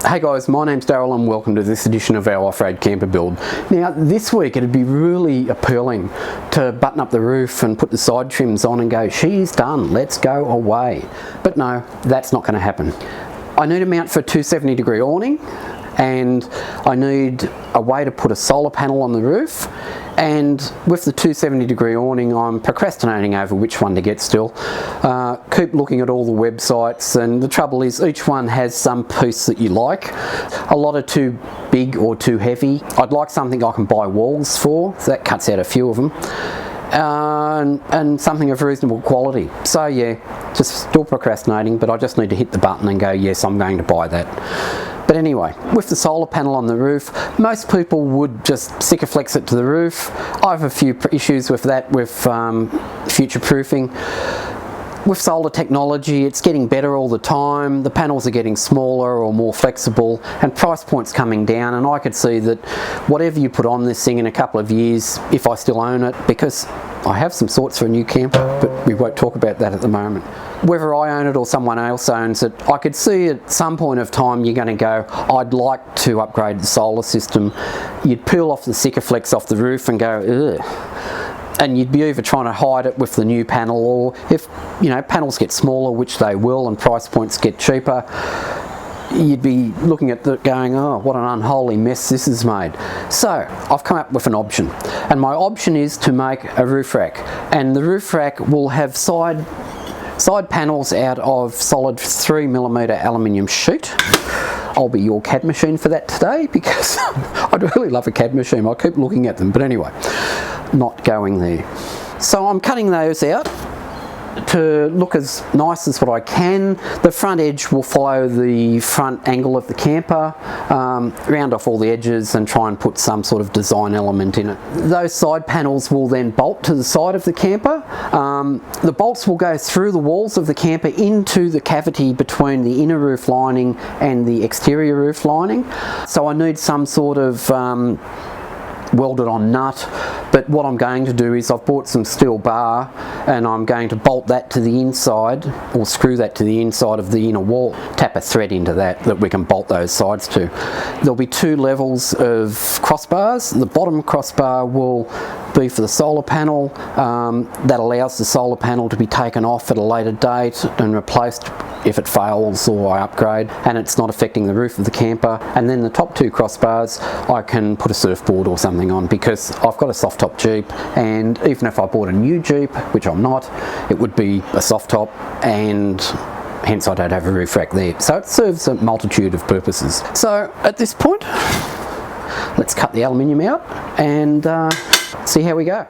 Hey guys, my name's Daryl and welcome to this edition of our off-road camper build. Now this week it'd be really appealing to button up the roof and put the side trims on and go, she's done, let's go away. But no, that's not going to happen. I need a mount for a 270 degree awning, and I need a way to put a solar panel on the roof, and with the 270 degree awning I'm procrastinating over which one to get still. Keep looking at all the websites, and the trouble is each one has some piece that you like. A lot are too big or too heavy. I'd like something I can buy walls for, so that cuts out a few of them. And something of reasonable quality. So yeah, just still procrastinating, but I just need to hit the button and go, yes, I'm going to buy that. But anyway, with the solar panel on the roof, most people would just Sikaflex it to the roof. I have a few issues with that, with future proofing. With solar technology, it's getting better all the time. The panels are getting smaller or more flexible, and price points coming down, and I could see that whatever you put on this thing in a couple of years, if I still own it, because I have some sorts for a new camper, but we won't talk about that at the moment. Whether I own it or someone else owns it, I could see at some point of time you're going to go, I'd like to upgrade the solar system. You'd peel off the Sikaflex off the roof and go, ugh. And you'd be either trying to hide it with the new panel, or if panels get smaller, which they will, and price points get cheaper, you'd be looking at it going, oh, what an unholy mess this is made. So I've come up with an option, and my option is to make a roof rack, and the roof rack will have side panels out of solid 3mm aluminium sheet. I'll be your CAD machine for that today, because I'd really love a CAD machine. I keep looking at them, but anyway, not going there. So I'm cutting those out to look as nice as what I can. The front edge will follow the front angle of the camper, round off all the edges and try and put some sort of design element in it. Those side panels will then bolt to the side of the camper. The bolts will go through the walls of the camper into the cavity between the inner roof lining and the exterior roof lining. So I need some sort of welded on nut, but what I'm going to do is I've bought some steel bar, and I'm going to bolt that to the inside, or screw that to the inside of the inner wall, tap a thread into that we can bolt those sides to. There'll be two levels of crossbars. The bottom crossbar will be for the solar panel. That allows the solar panel to be taken off at a later date and replaced if it fails or I upgrade, and it's not affecting the roof of the camper. And then the top two crossbars I can put a surfboard or something on, because I've got a soft top Jeep, and even if I bought a new Jeep, which I'm not, it would be a soft top, and hence I don't have a roof rack there. So it serves a multitude of purposes. So at this point, let's cut the aluminium out and see how we go.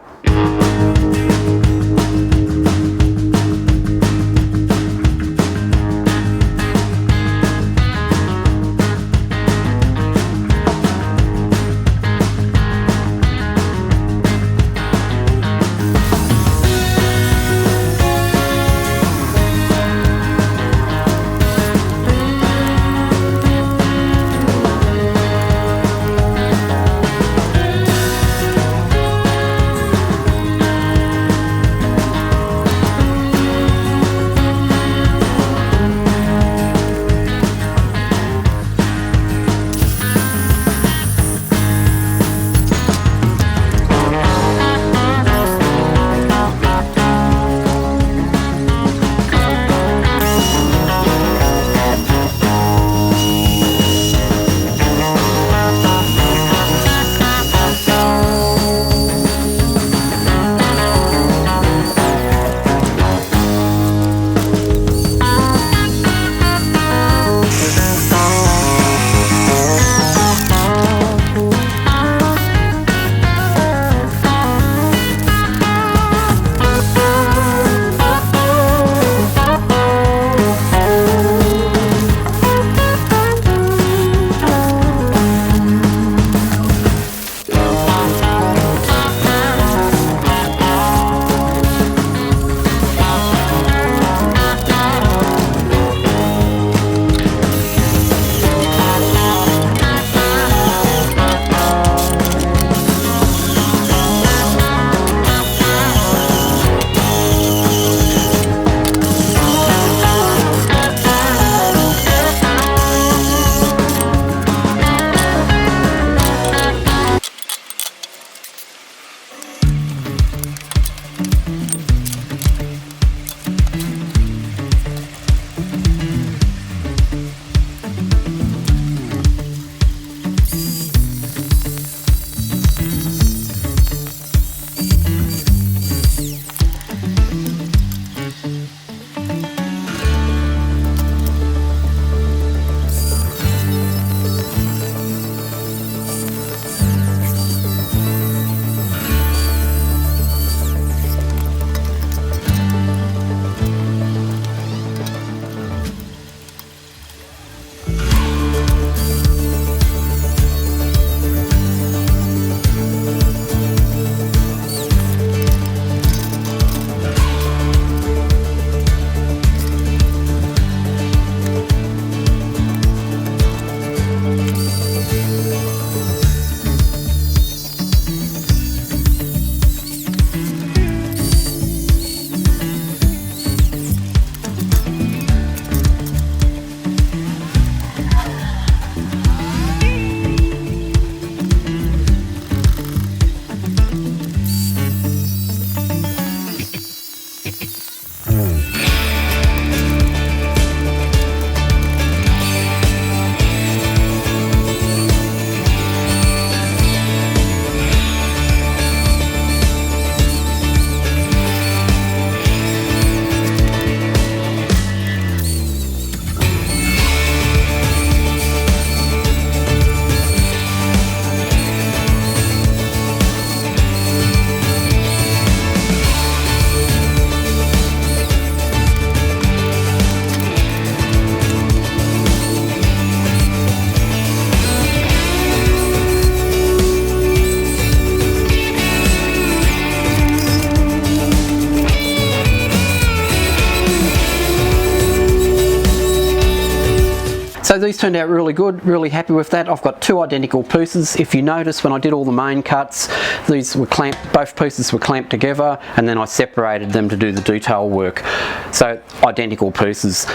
turned out really good, really happy with that. I've got 2 identical pieces. If you notice, when I did all the main cuts, these were clamped, both pieces were clamped together, and then I separated them to do the detail work. So identical pieces.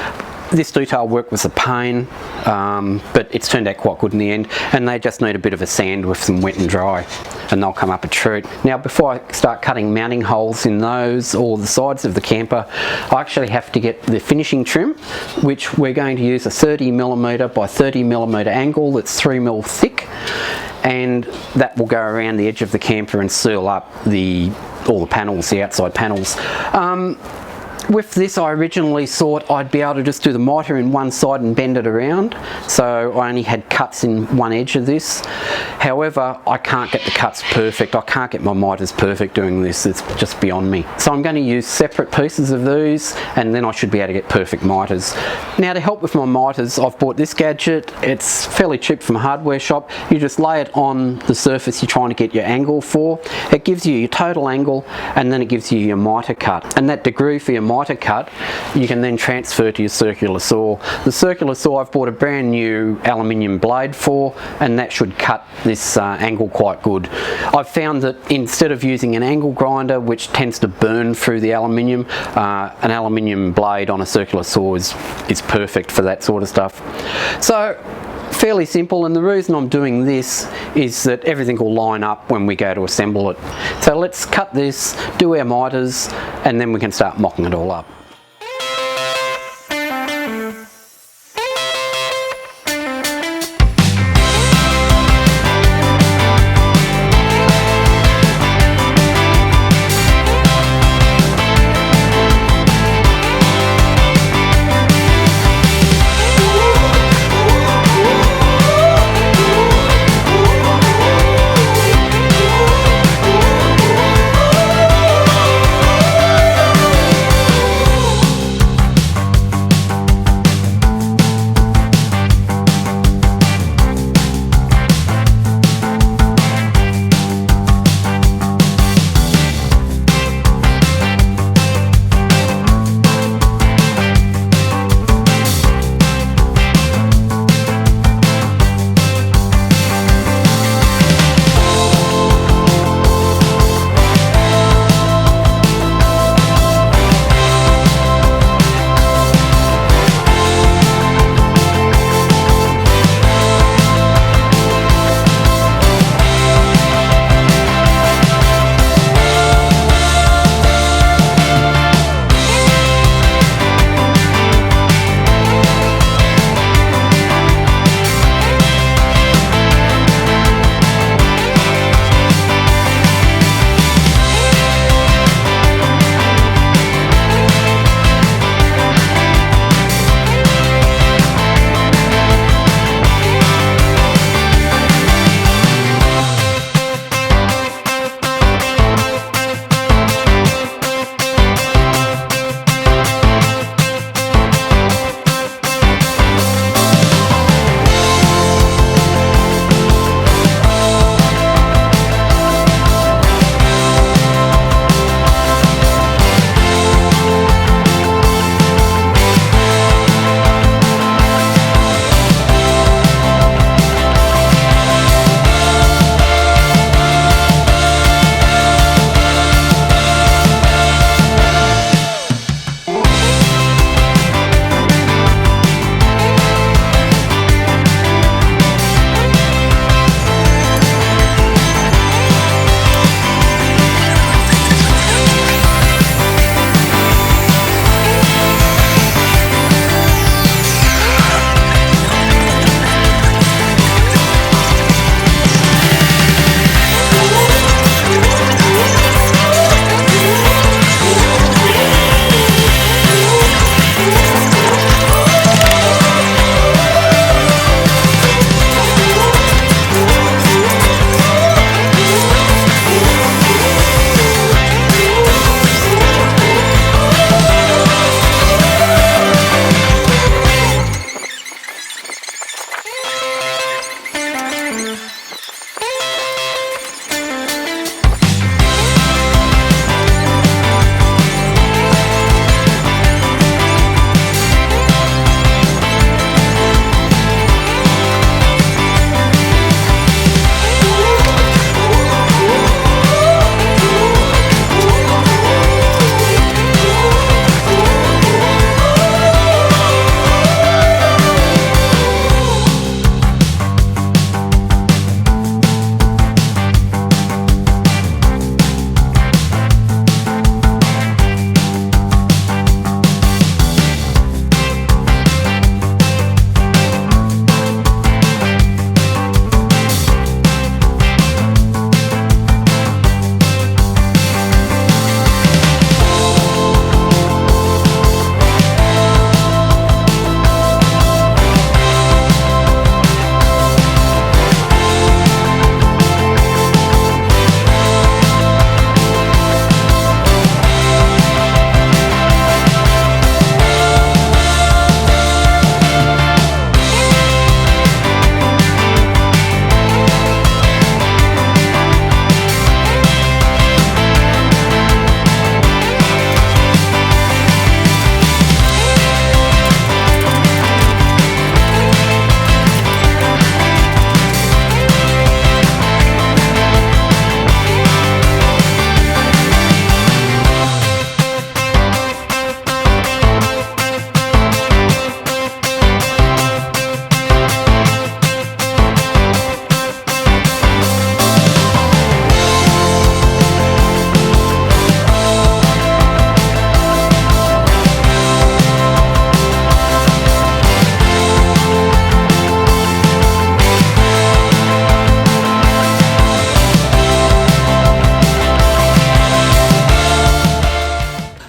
This detail work was a pain, but it's turned out quite good in the end, and they just need a bit of a sand with some wet and dry, and they'll come up a treat. Now, before I start cutting mounting holes in those or the sides of the camper, I actually have to get the finishing trim, which we're going to use a 30mm by 30mm angle that's 3mm thick, and that will go around the edge of the camper and seal up all the panels, the outside panels. With this, I originally thought I'd be able to just do the mitre in one side and bend it around, so I only had cuts in one edge of this. However, I can't get the cuts perfect. I can't get my mitres perfect doing this. It's just beyond me. So I'm going to use separate pieces of these, and then I should be able to get perfect mitres. Now, to help with my mitres, I've bought this gadget. It's fairly cheap from a hardware shop. You just lay it on the surface you're trying to get your angle for. It gives you your total angle, and then it gives you your mitre cut. And that degree for your mitre cut, you can then transfer to your circular saw. The circular saw I've bought a brand new aluminium blade for, and that should cut this angle quite good. I've found that instead of using an angle grinder, which tends to burn through the aluminium, an aluminium blade on a circular saw is perfect for that sort of stuff. So fairly simple, and the reason I'm doing this is that everything will line up when we go to assemble it. So let's cut this, do our mitres, and then we can start mocking it all up.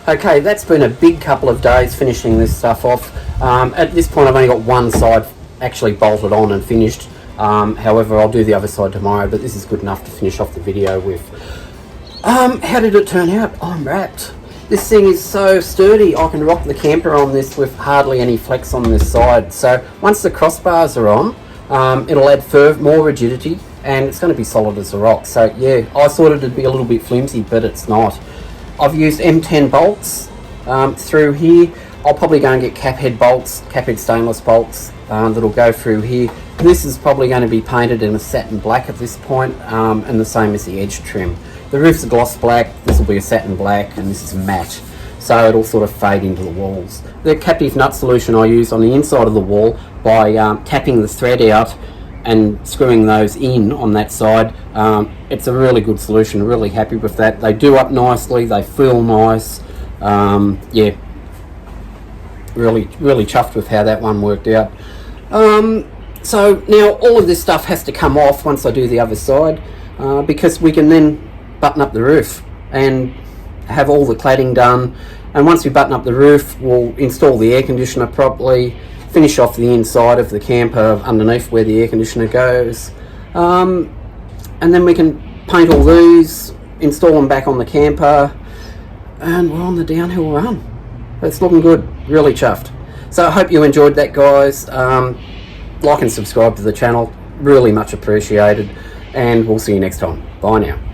Okay, that's been a big couple of days finishing this stuff off. At this point I've only got one side actually bolted on and finished. However, I'll do the other side tomorrow, but this is good enough to finish off the video with. How did it turn out? Oh, I'm wrapped. This thing is so sturdy, I can rock the camper on this with hardly any flex on this side. So once the crossbars are on, it'll add more rigidity, and it's going to be solid as a rock. So yeah, I thought it'd be a little bit flimsy, but it's not. I've used M10 bolts through here. I'll probably go and get cap head stainless bolts that'll go through here. This is probably going to be painted in a satin black at this point, and the same as the edge trim. The roof's a gloss black, this will be a satin black, and this is matte, so it'll sort of fade into the walls. The captive nut solution I use on the inside of the wall by tapping the thread out and screwing those in on that side, it's a really good solution. Really happy with that. They do up nicely, they feel nice. Yeah, really chuffed with how that one worked out. So now all of this stuff has to come off once I do the other side, because we can then button up the roof and have all the cladding done. And once we button up the roof, we'll install the air conditioner properly, finish off the inside of the camper underneath where the air conditioner goes, and then we can paint all these, install them back on the camper, and we're on the downhill run. It's looking good, really chuffed. So I hope you enjoyed that, guys. Like and subscribe to the channel, really much appreciated, and we'll see you next time. Bye now.